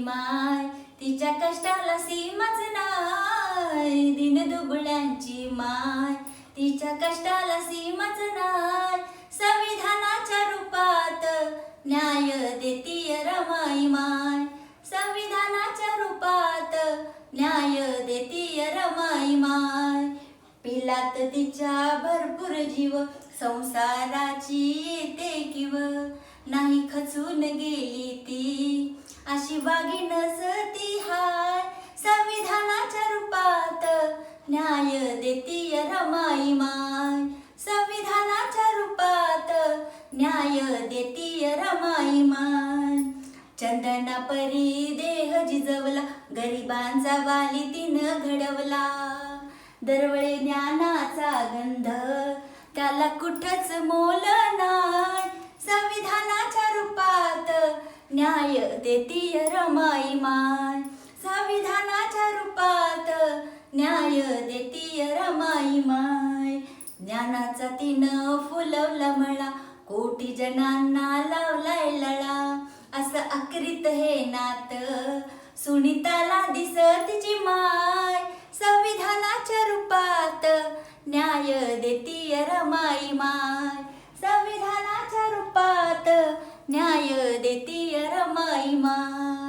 माय, तिच्या कष्टाला सीमाच नाय. दीनदुबळ्यांची माय, तिच्या कष्टाला सीमाच नाय. संविधानाच्या रूपात न्याय देतीय रमाई माय. संविधानाच्या रूपात न्याय देतीय रमाई माय. पिलात तिच्या भरपूर जीव, संसाराची येते किव. नाही खचून गेली ती, अशी वागीणच ती हाय. संविधानाच्या रूपात न्याय देतीय रमाई माय. संविधानाच्या रूपात न्याय देतीय रमाई माय. चंदना परी देह जिजवला, गरिबांचा वाली तिनं घडवला. दरवळे ज्ञानाचा गंध, त्याला कुठंच मोल नाय. संविधानाच्या रूपात न्याय देतीय रमाई माय. संविधानाच्या रूपात न्याय देतीय रमाई माय. ज्ञानाचा तिनं फुलवला मळा, कोटी जनांना लावलाय लळा. असं अक्रित हे नात, सुनीताला दिसतीची माय. संविधानाच्या रूपात न्याय देतीय रमाई माय. संविधानाच्या रूपात न्याय देतीय रमाई माय.